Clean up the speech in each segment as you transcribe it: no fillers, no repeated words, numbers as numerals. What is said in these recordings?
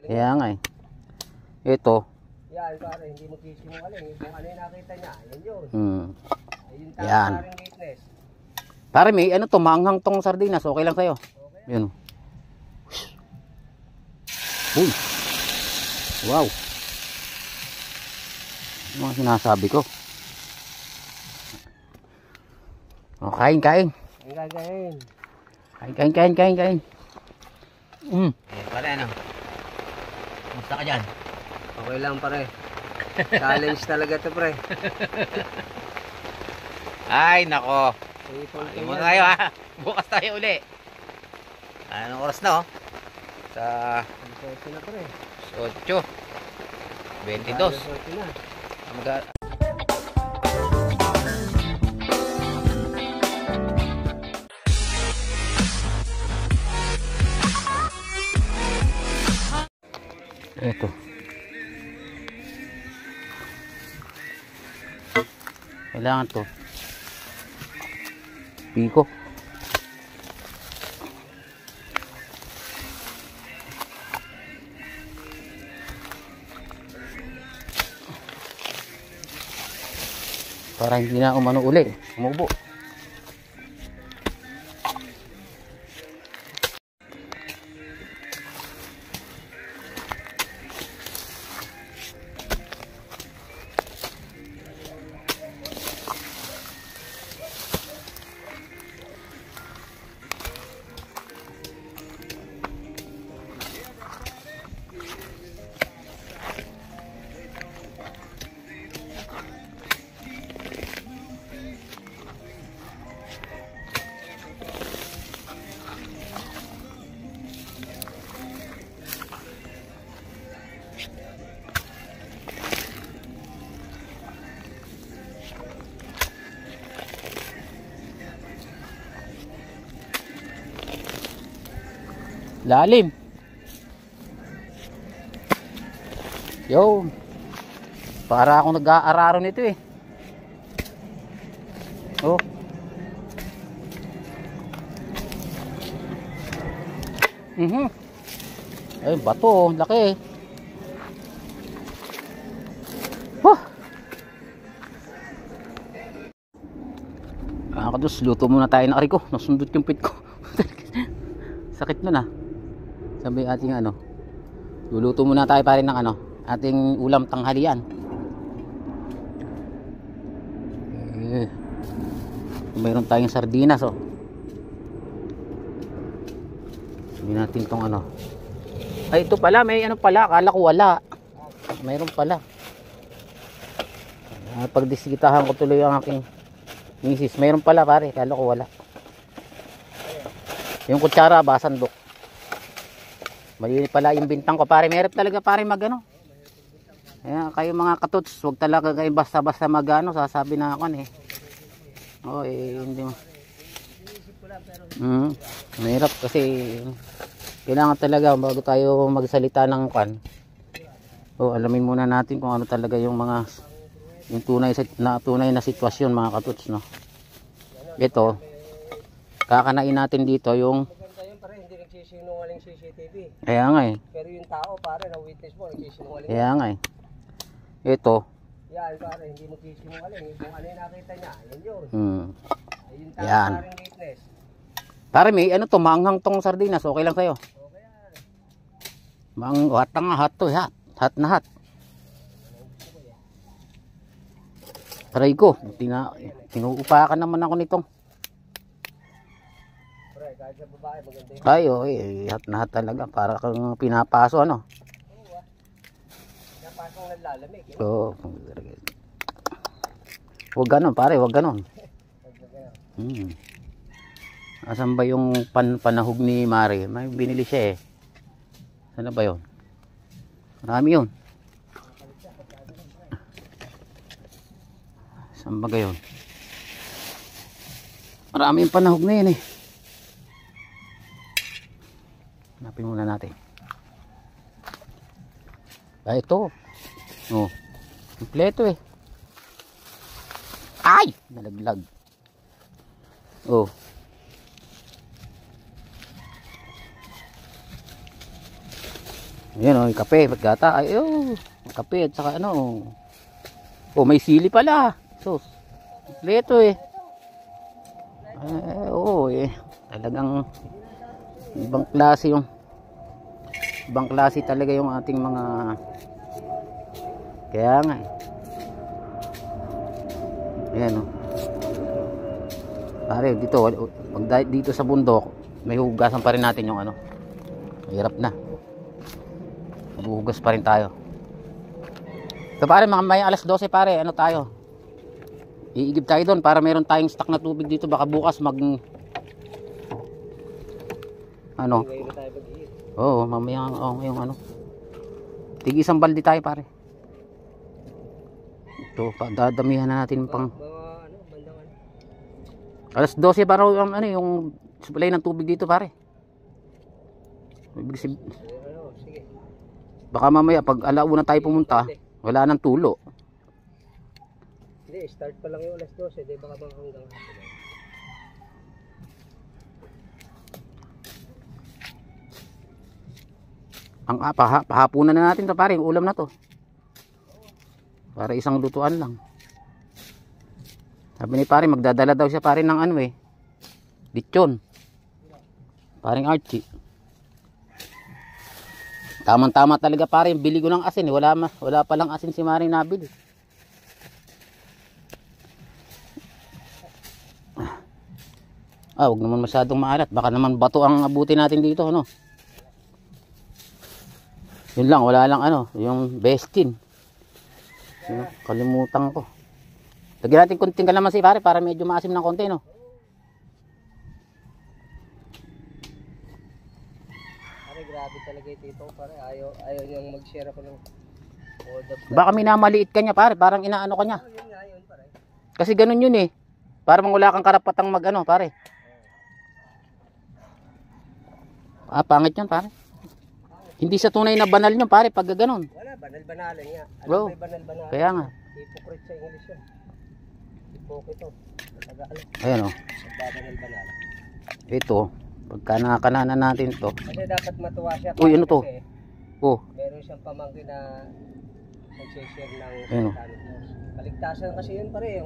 Kaya nga eh. Ito. Yan, pare, hindi mo kisinungaling. Kung ano yung nakita niya, yan yun. Ayun tama Yan. paring witness. Pare, may ano to, maanghang tong sardinas. Okay lang sa'yo. Okay. Yun. Uy. Wow. Ano mga sinasabi ko? O, kain. Ang gagawin. Kain. Pare, ano? Kumusta ka dyan? Okay lang, pare. Challenge talaga to, pre. Ay, nako. Ay, Muna tayo ha. Bukas tayo uli. Anong oras na oh? Sa Sorte na, pre. 8. 22. Sorte na. Ito. Kailangan to. Piko. Para hindi na umano uli. Umubo. Lalim. Yo. Para akong nag-aararo nito eh. Oh. Ay, bato, laki. Huh. Kadus, luto muna tayo ng ari ko. Nasundot yung pit ko. Sakit nun ah. Sabi ating ano, luluto muna tayo pa rin ng ano, ating ulam tanghalian. Mayroon tayong sardinas oh. Sabi natin tong ano. Ay, ito pala, may ano pala, akala ko wala. Mayroon pala. Pagdisikitahan ko tuloy ang aking misis. Mayroon pala pare, akala ko wala. Yung kutsara ba, sandok. Maliit pala yung bintang ko pare. Meron talaga pare magano. Ayan, kayo mga katuts, huwag talaga kayo basta-basta magano. Sasabi na ako eh. Oh, hindi mo. Mahirap kasi kailangan talaga bago tayo magsalita ng kan. Oh, alamin muna natin kung ano talaga yung mga yung tunay na sitwasyon mga katuts, no. Ito, kakanain natin dito yung Nagsisinungaling CCTV. Kaya nga eh. Pero yung tao pare na witness mo nagsisinungaling. Kaya nga eh. Ito. Yan pare, hindi mo kisinungaling. Kung ano yung nakita niya, yan yun. Ayun tama Yan. paring witness. Pare may ano to, maanghang tong sardinas. Okay lang sa'yo. Okay yan. Hot na nga, hot to. Hot na hot. Try ko. Tinuupakan naman ako nitong. Kahit sa babae, maganda yun. Ay, hat na hat talaga. Para kang pinapaso, ano? Oo, pinapasong nalalamig. Oo. Huwag ganon, pare. Huwag ganon. Asan ba yung panahog ni Mari? May binili siya eh. Sana ba yun? Marami yun. Saan ba gayon? Marami yung panahog na yun eh. Hanapin muna natin. Ito. Oh. Kompleto eh. Ay! Nalaglag. Oh. Yan o, yung kape, gata. Ay, oh, kape at saka ano. Oh, may sili pala. Sus. Leto eh. Oo eh. Talagang ibang klase talaga yung ating mga, kaya nga eh. Ayan o. Pare, dito sa bundok, may hugasan pa rin natin yung ano. Mahirap na. Maghuhugas pa rin tayo. So pare, mga may alas 12 pare, ano tayo? Iigib tayo doon para meron tayong stock na tubig dito. Baka bukas ano? Oo, mamaya ngayong ano. Tig isang balde tayo pare. Ito, dadamihan na natin pang alas 12 para yung supply ng tubig dito pare. Baka mamaya pag alauna tayo pumunta, wala nang tulo. Hindi, start pa lang yung alas 12, di baka hanggang hapon. Ang pahapunan na natin to pare, yung ulam na to. Para isang lutuan lang. Sabi ni pare, magdadala daw siya pare ng ano eh. Lechon. Paring Archie. Tamang-tama talaga pare, yung bili ko ng asin eh. Wala pa lang asin si Maring nabili. Huwag naman masyadong maalat. Baka naman bato ang abutin natin dito, ano. Yun lang, wala lang ano, yung bestin. Kalimutan ko. Lagyan natin kunting kalamansi pare para medyo maasim ng konti, no. Pare, grabe talaga ito pare. Ayaw niyang mag-share ako ng order. Baka minamaliit ka niya pare, parang inaano ka niya. Yun nga, yun pare. Kasi ganun yun eh. Parang wala kang karapatang mag-ano pare. Pangit yun pare. Hindi sa tunay na banal nyo pare pag gano'n. Wala, banal-banalan nga. Alam Bro, mo yung banal-banalan. kaya nga. Hypocrite sa English yun. Hypocrite to. Ayan o. Banal-banalan. Ito, pagka nakakananan natin to. Kasi dapat matuwa siya. Uy, ano to? Kasi Oh, meron siyang pamangkin na nag-share ng Ayun. salita ng Diyos. Kaligtasan kasi yun pare.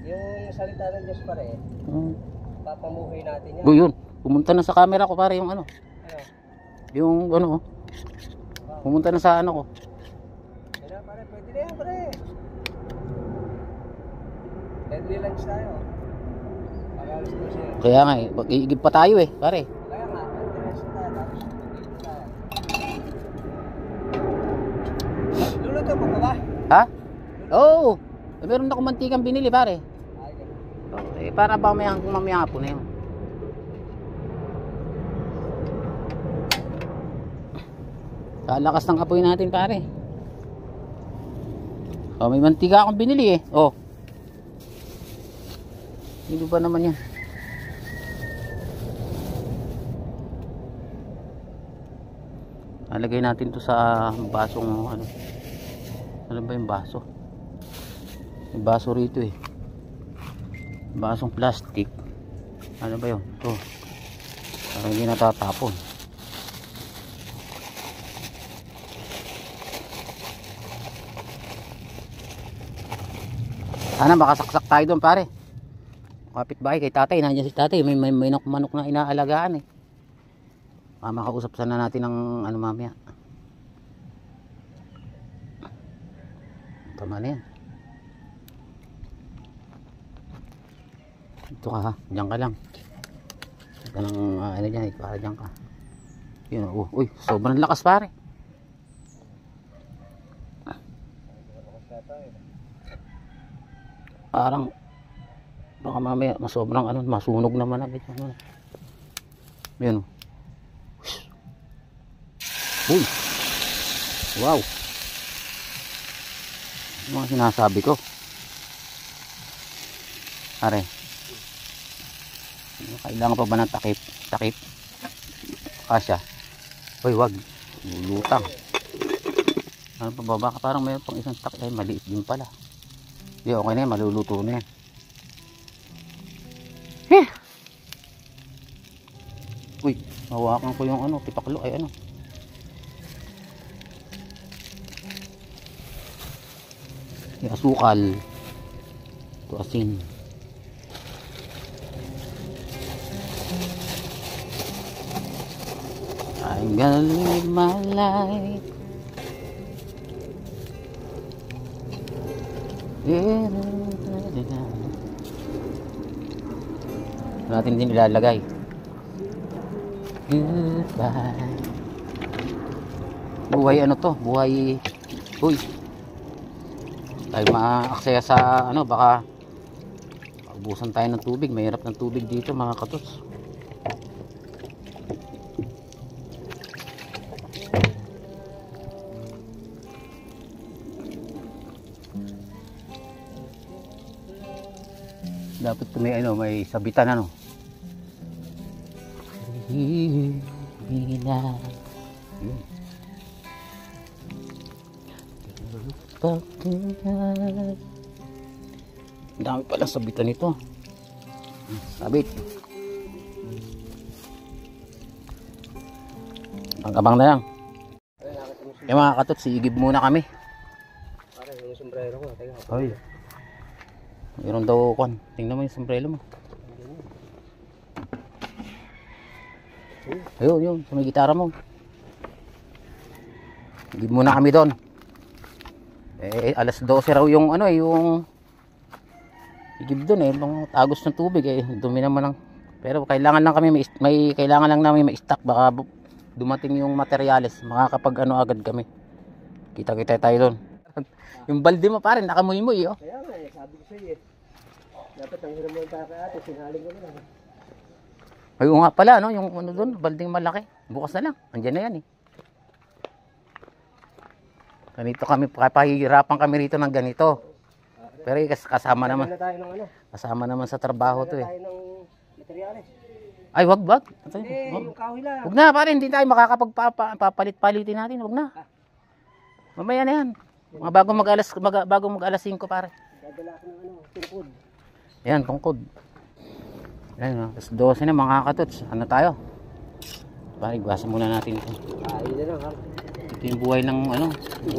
Yung salita ng Diyos pare. Papamuhay natin yan. yun. Pumunta na sa camera ko pare yung ano. Ano? Yung ano oh. Pumunta na sa ano ko. Kaya pare, pwede na yan pare. Deadly lunch tayo. Para alas 12. Kaya nga eh, mag-iigib pa tayo eh pare. Kaya nga, deadly lunch tayo. Tapos dito tayo. Luluto mo pa ba? Ha? Oo. Meron na akong mantikang binili pare. Okay. Para ba mamaya po na yun. Kalakas ng apoy natin pare. May mantika akong binili eh. Hindi ba naman yan? Alagay natin to sa basong ano. Ano ba yung baso? Yung baso rito eh. Basong plastic. Ano ba yun? Ito. Para hindi natatapon. Sana makasaksak tayo doon pare. Kapitbahay kay tatay. Nandiyan si tatay. May manok na inaalagaan eh. Makausap sana natin ng ano mamaya. Tama na yan. Ito ka ha. Diyan ka lang. Ito lang ano dyan. Para dyan ka. Yun. Uy. Sobrang lakas pare. Parang baka mamaya masobrang ano, masunog naman agad yung ano. Yun. Uy. Wow. Ano mga sinasabi ko? Pare. Kailangan pa ba ng takip? Takip. Kasya. Uy, wag. Lutang. Ano pa ba? Baka parang mayroon pang isang takip. Ay, maliit din pala. Di, okay na yan, maluluto na yan. Uy, hawakan ko yung ano, tipaklo, ay ano. Yung asukal. Ito asin. I'm gonna live my life. Natin din ilalagay. Goodbye. Buhay ano to? Buhay. Uy. Tayo ma-aksaya sa ano, baka ubusan tayo ng tubig. Mahirap ng tubig dito mga katots. Dapat may ano, may sabitan ano. Ang dami pala sabitan nito. Sabit. Abang na lang. Eh mga katots, iigib muna kami. Para yung sombrero ko, teka. Ay. Mayroon daw kwan. Tingnan mo yung sombrero mo. Ayun, yun. Sa may gitara mo. Igib muna kami doon. Eh, alas 12 raw yung ano eh, yung igib doon eh. Mga tagos ng tubig eh. Dumi naman ng... Pero kailangan lang kami, may kailangan lang namin may-stock. Baka dumating yung materyales. Makakapag ano agad kami. Kita-kita tayo doon. Yung balde mo pa rin, nakamuy-muy oh. Kaya nga eh, sabi ko sa'yo eh. Dapat ang hiram mo yung taka ate, sinaling ko na lang. Ayun nga pala, no? Yung ano doon, balding malaki. Bukas na lang. Andiyan na yan eh. Ganito kami, pahihirapan kami rito ng ganito. Pero kasama naman. Na tayo ng ano? Kasama naman sa trabaho to eh. Tayo ng materyales. Ay, wag. Hindi, yung kahoy lang. Wag na, pare. Hindi tayo makakapagpapalit-palitin natin. Wag na. Mamaya na yan. Mga bago mag-alas 5, pare. Dadala ko ng ano, tungkod. Ayan, tungkod. Ayan, tas 12 na mga katots. Ano tayo? Pare, igwasan muna natin ito. Ayun na lang ha. Ito yung buhay ng ano.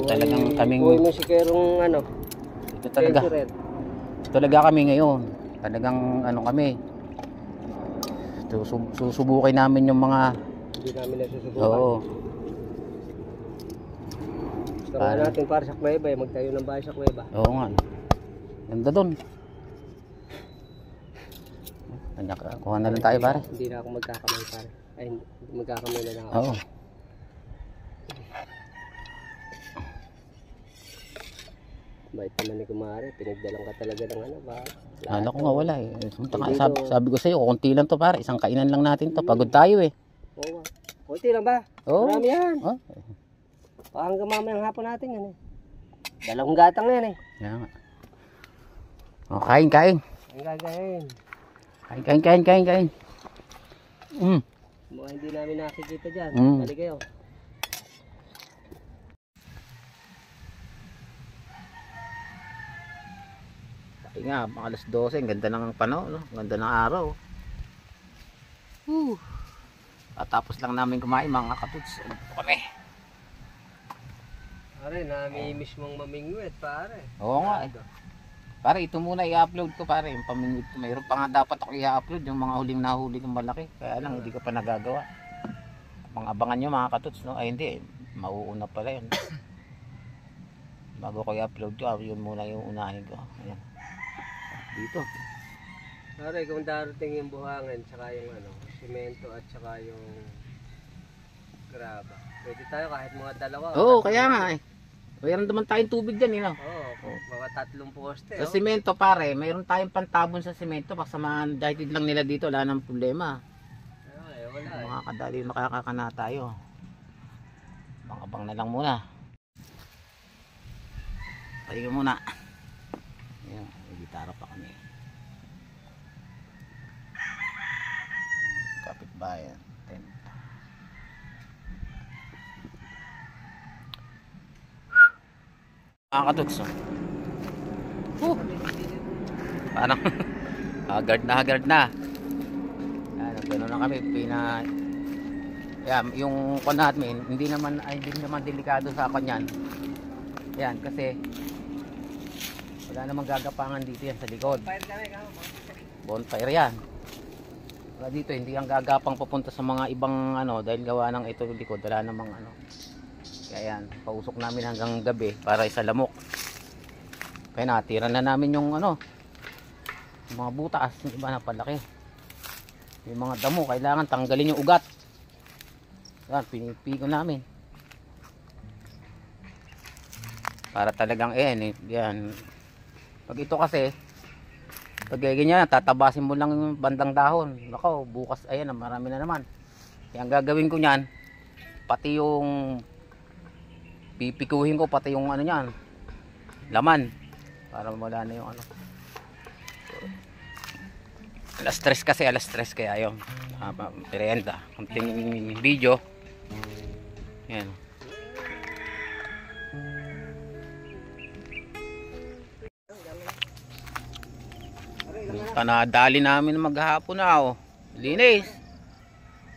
Talagang kaming... Buhay mo si Kerong ano. Ito talaga kami ngayon. Talagang ano kami. Susubukin namin yung mga... Hindi namin nasusubukan. Oo. Gusto natin para sa Cueva eh. Magtayo ng bahay sa Cueva. Oo nga. Ganda doon. Kuha na lang tayo pare. Hindi na ako magkakamay pare. Ay, magkakamay na lang ako. Oo. Bait naman ni Kumare. Pinagdalang ka talaga ng ano ba? Ano ko nga wala eh. Sabi ko sa'yo, kunti lang to pare. Isang kainan lang natin to. Pagod tayo eh. Oo. Kunti lang ba? Oo. Marami yan. Oh. Hanggang mamayang hapon natin yan eh. Dalawang gatang na yan eh. Yan nga. Oh, kain. Ang gagayin. Kain. Mga hindi namin nakikita dyan. Balik kayo. Ay nga, mga alas 12. Ang ganda ng panahon. No? Ang ganda ng araw. Tapos lang namin kumain mga katuts. Ano po kami? Pare, nami-miss mong mamingwit pare. Oo nga eh. Pare, ito muna i-upload ko pare. Yung pamingwit ko. Mayroon pa nga dapat ako i-upload. Yung mga huling nahuli kong malaki. Kaya lang, hindi ko pa nagagawa. Mga abangan nyo mga katuts. No? Ay hindi. Mauuna pala yun. Bago ko i-upload ko, yun muna yung unahin ko. Ayan. Dito. Pare, kung darating yung buhangin, tsaka yung ano, simento at tsaka yung graba. Pwede tayo kahit mga dalawa. Oo, kaya nga eh. Mayroon naman tayong tubig dyan, eh, no? Oo, mga 3 poste. Sa simento, pare, mayroon tayong pantabon sa simento. Pagsamahan, dahil lang nila dito, wala nang problema. Wala eh. Mga kadali, makakakana tayo. Abang na lang muna. Tayo muna. Ayan, may gitara pa kami. Kapitbayan. Mga katuts, parang haggard na. Yan, gano'n na kami. Yan, yung kon natin, hindi naman delikado sa kanyan. Yan, kasi Wala namang gagapangan dito yan sa likod. Fire kami, kamo. Bonfire yan. Wala dito, hindi ang gagapang papunta sa mga ibang ano, dahil gawa ng ito likod, wala namang ano. Kaya yan, pausok namin hanggang gabi para isa lamok. Kaya natira na namin yung ano, yung mga butas, yung iba na palaki. Yung mga damo, kailangan tanggalin yung ugat. Yan, pinipiko namin. Para talagang yan. Pag ito kasi, pag ganyan, tatabasin mo lang yung bandang dahon. Nako, bukas, ayan, marami na naman. Kaya ang gagawin ko niyan, pati yung pipikuhin ko, pati yung ano niyan, laman. Para wala na yung ano. Alas 3 kasi, alas 3 kaya yung merienda. Kunting video. Yan. Kanadali namin maghapon na oh. Linis.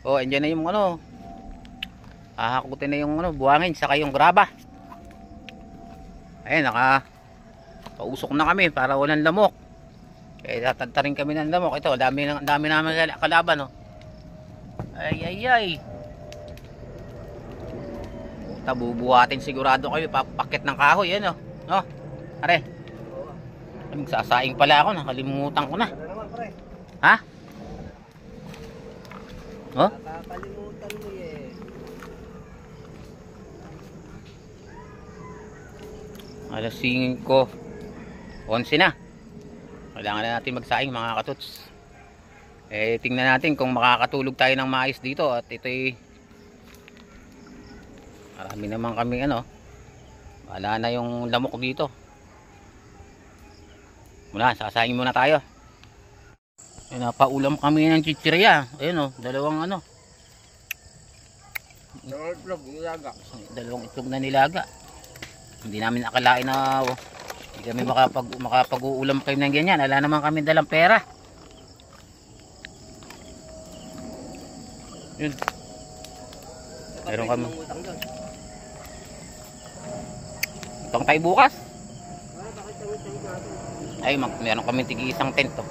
Oh, andyan na yung ano. Hahakutin na yung ano, buhangin saka yung graba. Ayun, pausok na kami para walang lamok. Kaya tatagtarin kami ng lamok. Ito, dami namin kalaban oh. Ay. Bubuhatin sigurado kayo, papakit ng kahoy yan oh. No? Are. Magsasaing pala ako, nakalimutan ko na. Ano naman, pre? Ha? Oh? Nakakalimutan mo eh. Alas 5, 11 na. Kailangan na natin magsaing mga katuts. Tingnan natin kung makakatulog tayo ng maayos dito. At ito'y marami naman kami ano. Wala na yung lamok dito. Muna, sasaing muna tayo. Napaulam kami ng chichirya. Ayun o, dalawang ano. Dalawang itlog na nilaga. Hindi namin akalain na hindi kami makapag-uulam kayo ng ganyan. Wala naman kami dalang pera. Yun. Meron kami. Itong tayo bukas. Ay, meron kami tigi-isang tent to.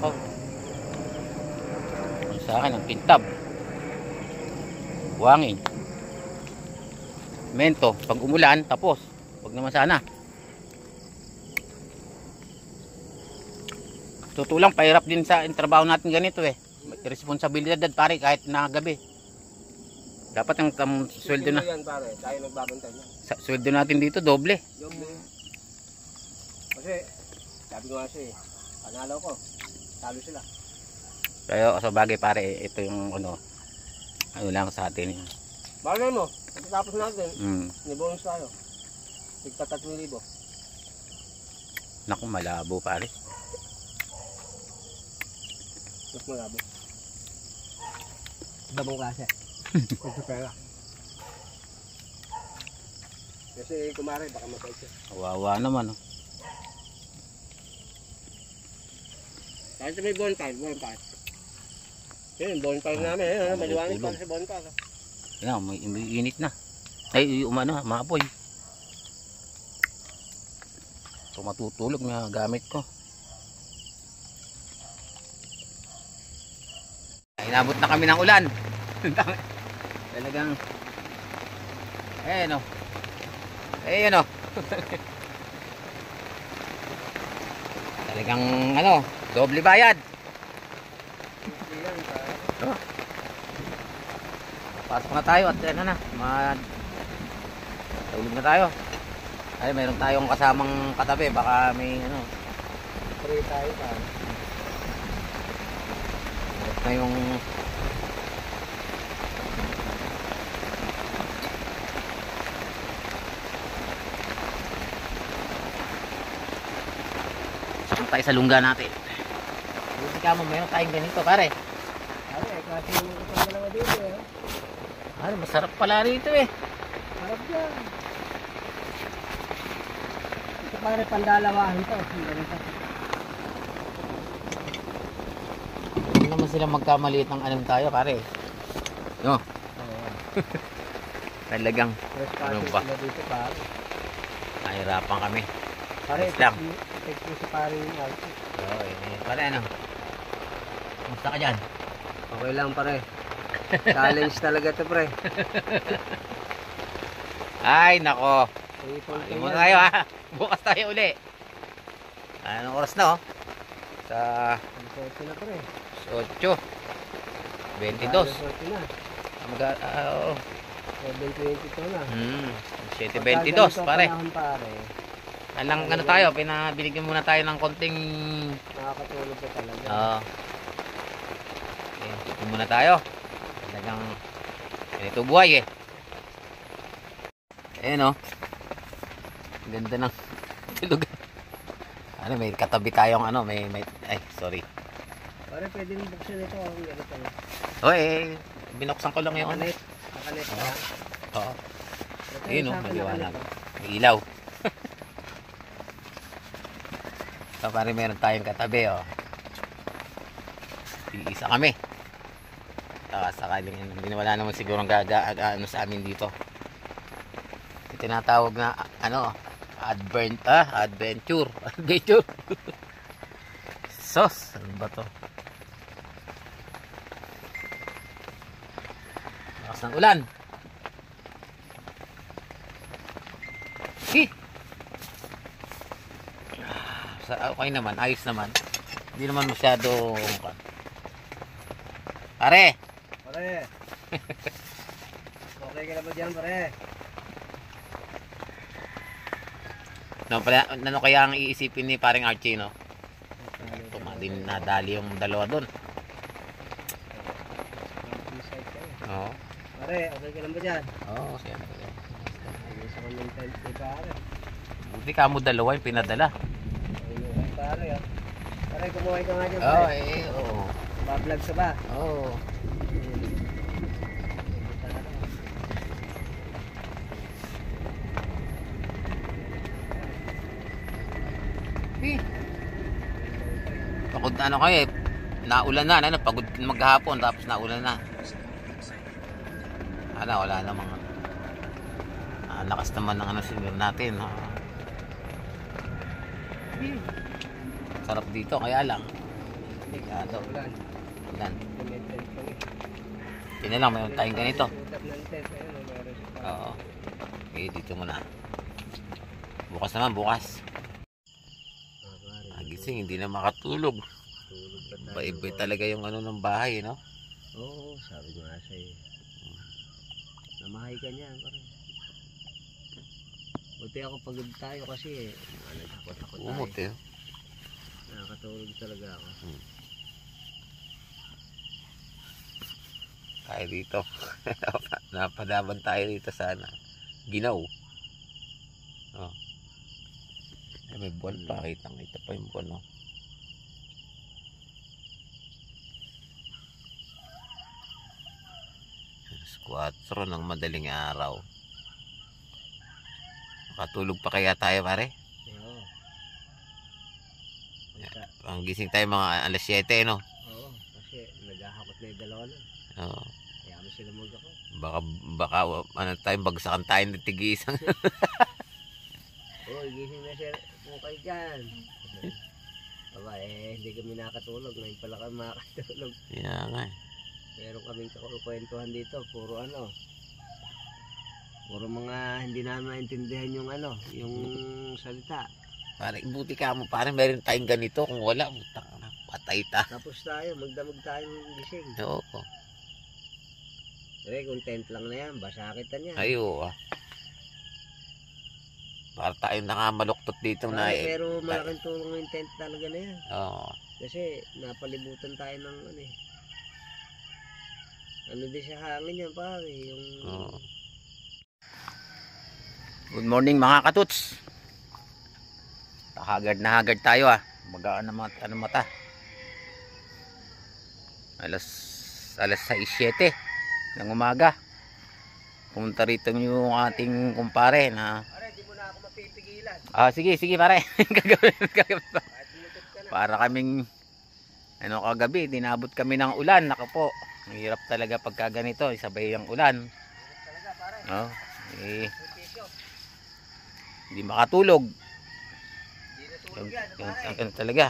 Oh. Sa akin ang pintab. Buhangin. Mento, pag umulan, tapos. Wag naman sana. Tutulang, pahirap din sa trabaho natin ganito eh. May responsibilidad pare kahit na gabi. Dapat ang sweldo na. Yan pare, tayo nagbabantay niya. Sweldo natin dito doble. Kasi, sabi ko nga siya eh, panalo ko, talo sila. Pero sa bagay pare, ito yung ano lang sa atin. Bagay mo, pagkatapos natin, ni-bonus tayo. Tigta 3,000. Naku, malabo pare. Mas malabo. Dabong klase. Pagkapera. Kasi kumare, baka matay siya. Kawawa naman oh. Kahit may bonfire. Yun, bonfire namin. Ayun, maliwanag para sa bonfire. Yan, may init na. Ay, umano, maapoy. Ito matutulog na gamit ko. Inabot na kami ng ulan. Talagang Ayan o. Talagang ano, doble bayad. Pasok na tayo at ano na, tulog na tayo. Ay, mayroon tayong kasamang katabi, baka may ano. Pray tayo pa. Ito na yung saan tayo sa lungga natin. Buti ka mo, mayroon tayong ganito pare. Pare, klase yung isang dalawa dito eh. Ano, masarap pala rito eh. Harap yan. Ito pare, pandalawahan to. Hindi naman sila magkamaliit ng anong tayo pare. No? Talagang ano ba? Dito, pare. Nahirapan kami. Pare, Ayos lang. tek po si pare yung outfit. Oo, pare ano? Kumusta ka dyan? Okay lang pare. Challenge talaga to pre. Ay, nako. Ipon Ayun mo tayo ha. Bukas tayo uli. Anong oras na oh? Sa Sorte na pre. 8. 22. Sorte na. Oo. 7:22 na. 7:22 pare. Pare. Alang ano tayo, binigyan muna tayo ng konting Nakakatulog ka talaga. Oo. Okay, muna tayo. Talagang ito buhay eh. Ayun oh. Ganda ng tulog. Ano, may katabi tayong ano, may ay, sorry. Pare, pwede mo buksan ito kung ganito na. Oy, binuksan ko lang yung ano. Nakalit ka. Oo. Ito Ayun yung oh, sa akin, maliwanag. nakalit. May ilaw. So, pare meron tayong katabi oh. Iisa kami. Sakaling hindi na wala naman siguro ano sa amin dito. Ito tinatawag na ano, adventure. Sos, ano ba to? Lakas ng ulan. Okay naman, ayos naman. Hindi naman masyado pare. Pare. Okay ka na ba dyan pare? Ano kaya ang iisipin ni paring Archie, no? Din nadali yung dalawa doon. Oo. Pare, okay ka na ba dyan? Oo, siya. Ayos ako ng tent ni pare. Buti ka mo dalawa yung pinadala. Ayun pare ah. Pare, kumuhay ka nga dyan Oo, pare. oo. Bablog ka ba? Oo. Pagod na ano kayo eh. Naulan na, ano, pagod maghapon tapos naulan na. Wala namang lakas naman ng ano sinir natin. Sarap dito, kaya lang. Delikado. Ulan. Yun na lang, mayroon tayong ganito. Oo. Okay, dito muna. Bukas naman, bukas. Gising, hindi na makatulog. Iba talaga yung ano ng bahay, no? Oo, sabi ko nga sa'yo. Namahay ka niyan, parang. Buti ako pagod tayo kasi nagtakot-takot tayo. Umot eh. Nakakatulog talaga ako. Tayo dito. Napadaban tayo dito sana. Ginaw. Oh. Ay, may buwan pa. Kita pa yung buwan, no? Alas 4 ng madaling araw. Makatulog pa kaya tayo, pare? Oo. Ang gising tayo mga alas 7, no? Oo, kasi naghahakot na yung dalawa na. Oo. Kaya mo sila mag-ako. Baka ano tayo, bagsakan tayo ng tig-isang. Oo, gising na siya po kayo dyan. Aba, hindi kami nakatulog. Ngayon pala kami makakatulog. Yeah, nga. Meron kaming kakukwentuhan dito. Puro ano. Puro mga hindi namin maintindihan yung ano, yung salita. Pare, buti ka mo. Pare, meron tayong ganito. Kung wala, patay ta. Tapos tayo, magdamag tayong gising. Oo. Pero kung tent lang na yan, basakitan yan. Ayo. Para tayong nakamaluktot dito na eh. Pero malaking tulong yung tent talaga na yan. Oo. Kasi napalibutan tayo ng ano eh. Ano din sa hangin yan pare, yung... Oo. Good morning mga katuts. Hagard na hagard tayo ah. Magaan na mata. Alas 6:07 ng umaga. Pumunta rito yung ating kumpare na... Pare, di mo na ako mapipigilan. Sige pare. Gagawin pa. Para kaming ano kagabi, dinabot kami ng ulan. Nako po. Mahirap talaga pagka ganito, isabay ang ulan. Talaga pare. Oh, Hindi makatulog. Hindi natulog yan, pare. Ano talaga.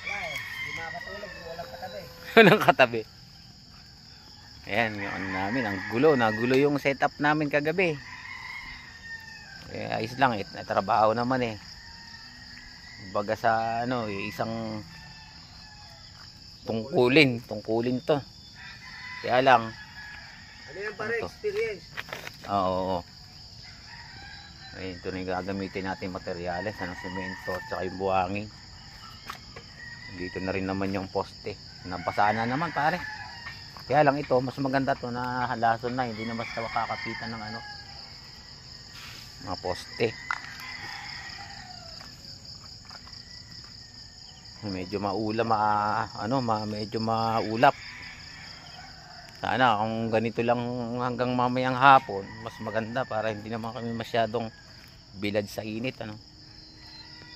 Wala eh. Hindi makakatulog, walang katabi. Walang katabi. Ayan, yung ano namin, ang gulo. Nagulo yung setup namin kagabi. Eh, ayos lang, trabaho naman eh. Baga sa ano, isang tungkulin to. Kaya lang, Ano yan pare, Ito. experience? oo. Ayun, ito na yung gagamitin natin materyales, ano, semento at saka yung buhangin. Dito na rin naman yung poste. Nabasa na naman pare. Kaya lang ito, mas maganda to na halason na, hindi na basta makakapitan ng ano, mga poste. Medyo maulap, medyo maulap. Sana kung ganito lang hanggang mamayang hapon, mas maganda para hindi naman kami masyadong bilad sa init, ano.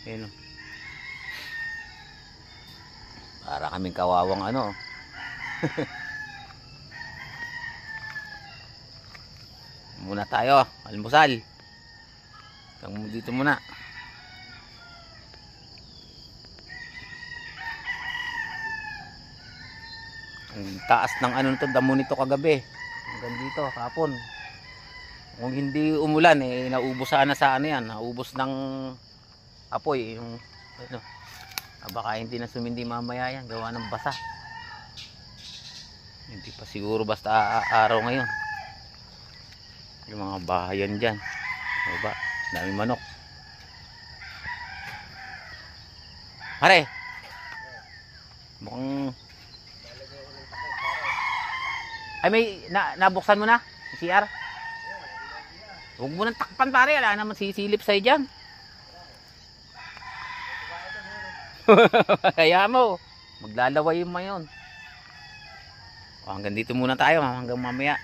Ayun, oh. Para kaming kawawang ano. Muna tayo, almusal. Hanggang dito muna. Ang taas ng ano nito, damo nito kagabi. Hanggang dito, kapon. Kung hindi umulan, naubos sana sa ano yan. Naubos ng apoy. Yung, ano, baka hindi na sumindi mamaya yan. Gawa ng basa. Hindi pa siguro basta araw ngayon. Yung mga bahayan dyan. Diba? Dami manok. Pare! Mukhang... Ay, may nabuksan mo na? CR? Huwag mo nang takpan pare. Wala naman sisilip sa'yo dyan. Kaya mo. Maglalaway mo yun. O, hanggang dito muna tayo. Hanggang mamaya.